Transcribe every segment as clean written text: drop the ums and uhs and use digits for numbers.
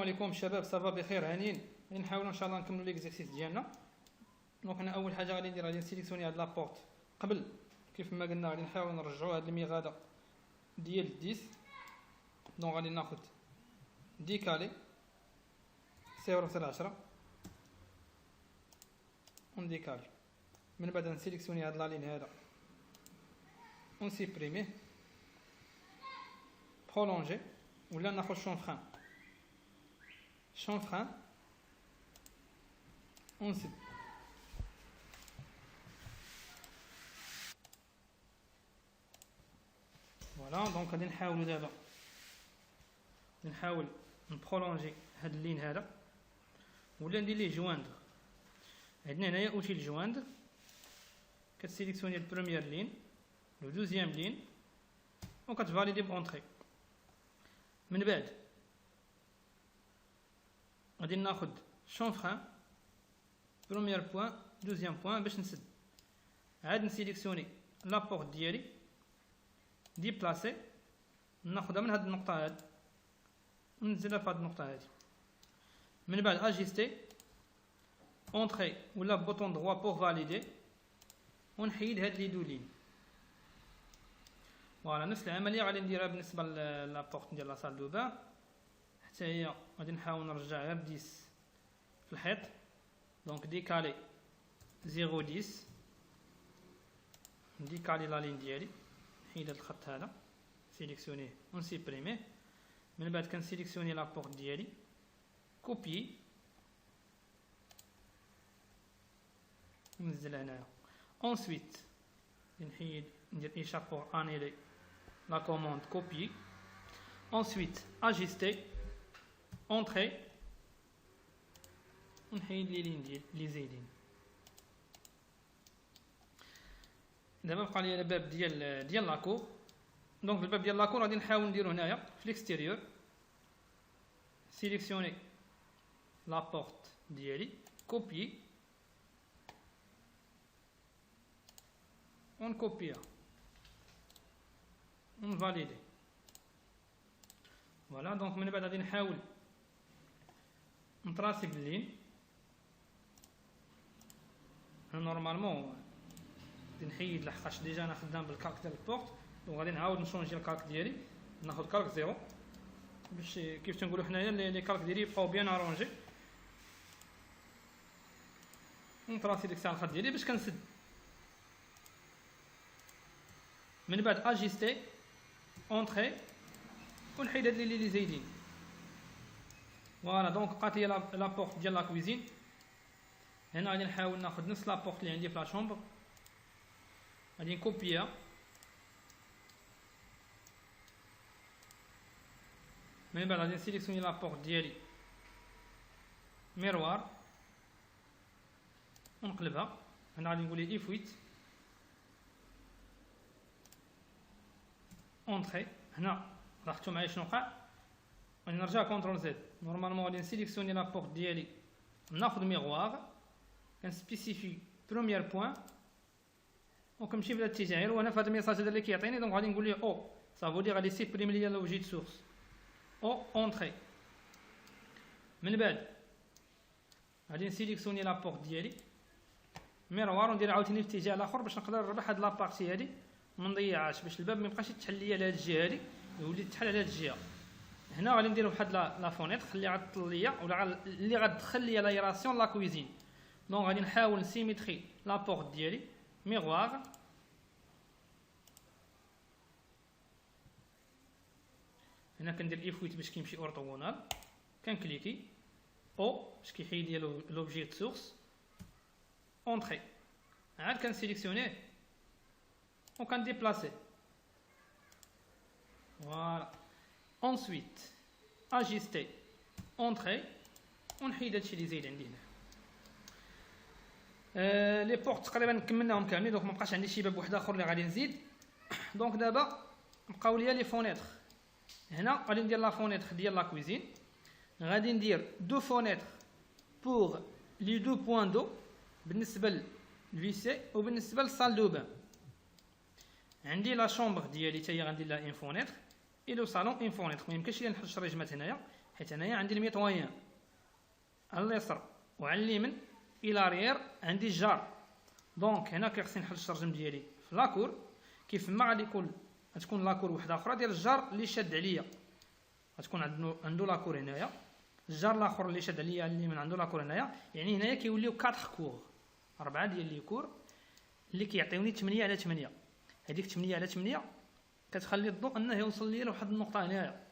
عليكم شباب، صافا بخير هانيين. غادي نحاولوا ان شاء الله نكملوا ليكزيرسيس ديالنا. دونك انا اول حاجه غادي ندير غادي نسيليكسيوني هاد لابورت قبل كيف ما قلنا غادي نحاولوا نرجعوا هاد الميغادا ديال 10. دونك غادي ناخذ ديكالي 0.10 ونديكالي. من بعد نسيليكسيوني هاد لا لين هذا ونسيبريميه برولونجي ولا ناخذ شونفران ونسد. فوالا دونك غادي نحاولوا دابا نحاول نبرولونجي هاد اللين هذا ولا ندير ليه جواندر. عندنا هنايا اوتيل جواندر، كتسيليكسيوني البروميير لين لو دوزيام لين وكتفاليدي بونطري. من بعد غادي ناخذ شونفران بروميير بوين دوزيام بوين باش نسد. عاد نسيليكسيوني لابورت ديالي ديبلاسي، ناخذها من هاد النقطه هادي وننزلها في هاد النقطه هادي. من بعد اجيستي اونطري ولا بوطون دروا بور فاليدي ونحيد هاد لي دو لين. فوالا نفس العمليه غادي نديرها بالنسبه لابورت ديال لا سال دو بان، حتى هي غادي نحاول نرجعها ب 10 في الحيط. دونك ديكالي 0.10 نديكالي لا لين ديالي، نحيد هاد الخط هذا سيليكسيونيه ونسيبريميه. من بعد كنسيليكسيوني لابورت ديالي كوبي ننزل هنايا. انسويت نحيد ندير ايشاب بور انيلي لا كوموند كوبي. انسويت اجيستي اونطري ونحيد لي لين ديال لي زايدين. دابا بقى لي الباب ديال لاكور. دونك الباب ديال لاكور غادي نحاول نديرو هنايا في ليكستيريور. سيليكسيوني لابورت ديالي كوبي ونكوبيها ونفاليدي. فوالا دونك من بعد غادي نحاول نطراسي باللين. انا نورمالمون غادي نحيد لحقاش ديجا انا خدام بالكالك ديال البورت، وغادي نعاود نشونجي الكالك ديالي ناخذ كالك زيرو باش كيف تنقولوا حنايا لي كالك ديالي يبقاو بيان ارونجي. نطراسي ديك الساعه الخط ديالي باش كنسد. من بعد اجيستي اونطري ونحيد هاد لي زايدين. فوالا دونك بقات لي لابورت ديال لا كويزين. هنا غادي نحاول ناخذ نفس لابورت اللي عندي في لا شومبر، غادي نكوبيها. من بعد غادي نسيليكسيوني لابورت ديالي ميروار ونقلبها. هنا غادي نقول ليه ايفويت اونطري. هنا لاحظتوا معايا شنو وقع. غادي نرجع كونترول زد. نورمالمون غادي نسيليكسيوني لابورت ديالي ناخذ ميغوار كنسبيسيفي بروميير بوين وكنمشي في هذا الاتجاه. غير وانا في هذا الميساج هذا اللي كيعطيني، دونك غادي نقول ليه او صافو دي غادي سيبريمي ليا لوجي دو سورس او اونطري. من بعد غادي نسيليكسيوني لابورت ديالي ميروار وندير عاوتاني في الاتجاه الاخر باش نقدر نربح هاد لابارتي هادي ما نضيعهاش، باش الباب ما يبقاش يتحل ليا لهاد الجهه هادي يولي يتحل على هاد الجهه. هنا غادي ندير واحد لا فونيتر اللي غتطل ليا ولا اللي غتدخل ليا لايراسيون لا كويزين. دونك غادي نحاول نسيميتري لابورت ديالي ميغوار. هنا كندير ايفويت باش كيمشي اورتوغونال، كنكليكي او باش كيحيد ليا لوبجي دو سورس اونطري. عاد كنسيليكسيونيه وكنديبلاسي. فوالا انسويت اجيستي اونطري ونحيد هادشي اللي زايد عندي هنا. لي بورت تقريبا كملناهم كاملين، دونك مابقاش عندي شي باب واحد اخر اللي غادي نزيد. دونك دابا بقاو ليا لي فونيتر. هنا غادي ندير لا فونيتر ديال لا كويزين، غادي ندير دو فونيتر بور لي دو بوين دو بالنسبه للفيسي وبالنسبه للصال دو بان. عندي لا شومبر ديالي حتى هي غندير لها ان فونيتر اي لو صالون ان فونيتر. ما يمكنش لي نحط الشريجمات هنايا حيت انايا عندي الميطويان على اليسار وعلى اليمين الى ريير عندي الجار. دونك هنا كيخصني نحل الشرجم ديالي في لاكور، كيف ما غادي غتكون لاكور وحده اخرى ديال الجار اللي شاد عليا، غتكون عنده لاكور هنايا، الجار الاخر اللي شاد عليا اللي من عنده لاكور هنايا، يعني هنايا كيوليو 4 كور، 4 ديال لي كور اللي كيعطيوني 8 على 8. هذيك 8 على 8 كتخلي الضوء انه يوصل ليا لواحد النقطه هنايا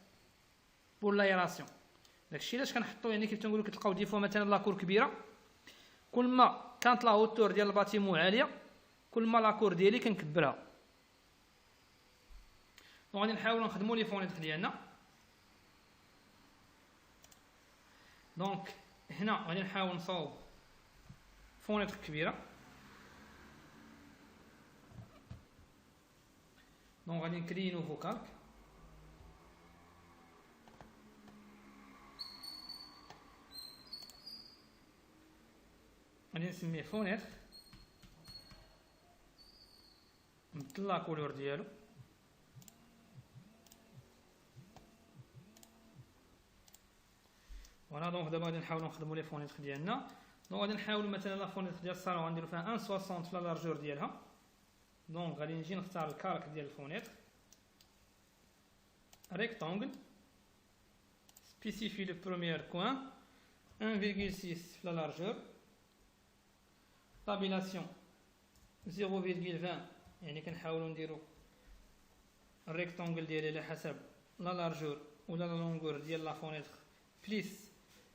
بور لايراسيون. داكشي علاش كنحطو يعني كيف تنقولوا كتلقاو دي فوا مثلا لاكور كبيره، كل ما كانت لا هوتور ديال الباتيمون عاليه كل ما لاكور ديالي كنكبرها. وغادي نحاولوا نخدموا لي فونيتر ديالنا. دونك هنا غادي نحاول نصاوب فونيتر كبيره. دونك غادي نكري نوفو كالك، غادي نسميه فونيتر، نبدل لا كولور ديالو، فوالا. دونك دابا غادي نحاولوا نخدموا لي فونيتر ديالنا. دونك غادي نحاولوا مثلا لا فونيتر ديال الصالون غنديروا فيها 1.60 في لا لارجور ديالها. دونك غادي نجي نختار الكالك ديال الفونيتر، ريكتانغل، سبيسيفي لو بروميير كوان 1.6 في لا لارجور، طابيلاسيون 0.20، يعني كنحاولوا نديروا الريكتانغل ديالي على حسب لا لارجور ولا لا لونغور ديال لا فونيتر بليس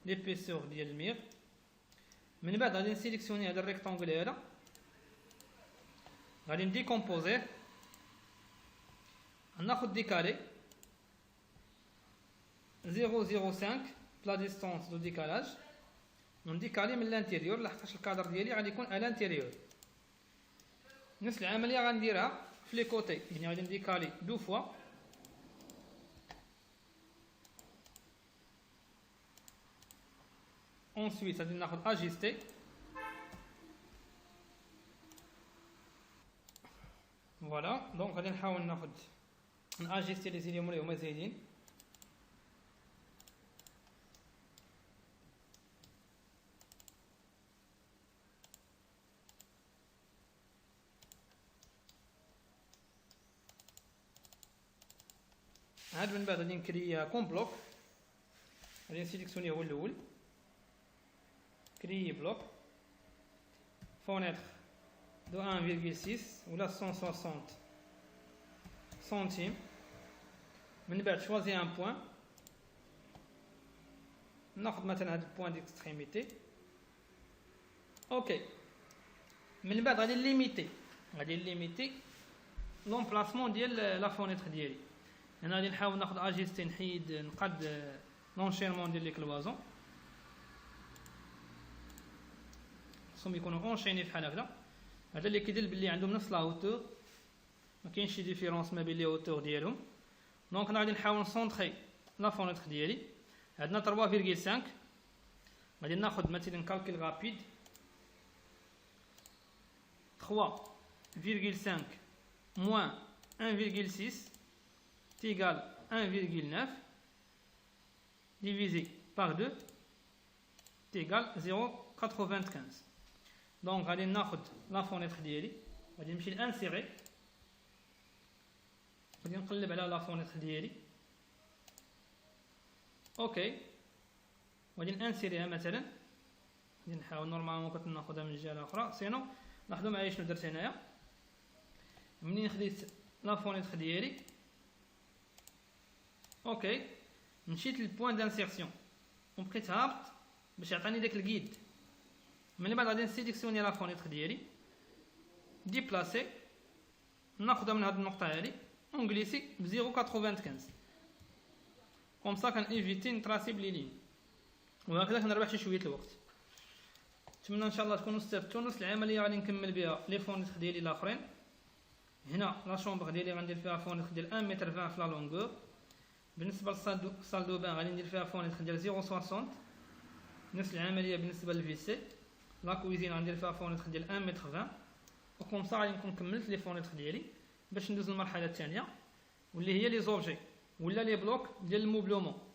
ليبيسور ديال المير. من بعد غادي نسيليكسيوني هذا الريكتانغل هذا، غادي نديكومبوزيه، ناخذ ديكالي 0.05 لا ديستونس دو ديكالاج، ونديكالي من الانتيريور لحقاش الكادر ديالي غادي يكون على الانتيريور. نفس العمليه غنديرها في لي كوتي، يعني غادي نديكالي دو فوا، ensuite غادي ناخذ اجيستي، فوالا. دونك غادي نحاول ناخذ ناجيستي لي زيليمون اللي هما زايدين، عاد من بعد غادي نكري كومبلوك، غادي نسيليكسيوني هو الاول، كري بلوك فونيتر دو 1.6 ولا 160 سنتيم. من بعد شوازي ان بوين، ناخذ مثلا هذا البوين ديكستريميتي، اوكي. من بعد غادي نليميتي لومبلاسمون ديال لا فونيتر ديالي. هنا غادي نحاول ناخذ اجيستي، نحيد نقاد لونشيرمون ديال لي كلوازون، خصهم يكونوا اونشيني بحال هكذا. هذا اللي كيدل باللي عندهم نفس لا هوتور، ما كاينش شي ديفيرونس ما بين لي هوتور ديالهم. دونك انا غادي نحاول نسونطري لا فونيتر ديالي، عندنا 3.5. غادي ناخذ مثلا كالكول رابيد 3.5 moins 1.6 égale 1.9 divisé par 2 égale 0.95. دونك غادي ناخذ لا فونيتر ديالي، غادي نمشي لانسيري، غادي نقلب على لا فونيتر ديالي، اوكي. غادي نانسيريها مثلا، غادي نحاول نورمالمون كناخذها من الجهه الاخرى، سينو لاحظوا معايا شنو درت هنايا. منين خديت لا فونيتر ديالي، اوكي، مشيت للبوين دانسيرسيون وبقيت هابط باش يعطيني داك الكيد. من بعد غادي نسيليكسيوني لا فونيتر ديالي، ديبلاسي، ناخذها من هاد النقطه هادي ونجليسي ب 0.95، كوم سا كان ايفيتي نتراسي بلي لين، وهكذا كنربح شي شويه الوقت. نتمنى ان شاء الله تكونوا استفدتوا. نفس العمليه غادي نكمل بها لي فونيتر ديالي الاخرين. هنا لا شومبر ديالي غندير فيها فونيتر ديال 1 متر 20 في لا لونغور. بالنسبه للصال دو بان غادي ندير فيها فونيتر ديال 0.60. نفس العمليه بالنسبه للفيسي. لا كويزين غندير فيها فونيتر ديال 1 متر 20، وكم صا غادي نكون كملت لي فونيتر ديالي باش ندوز للمرحله الثانيه واللي هي لي زوبجي ولا لي بلوك ديال الموبلومون.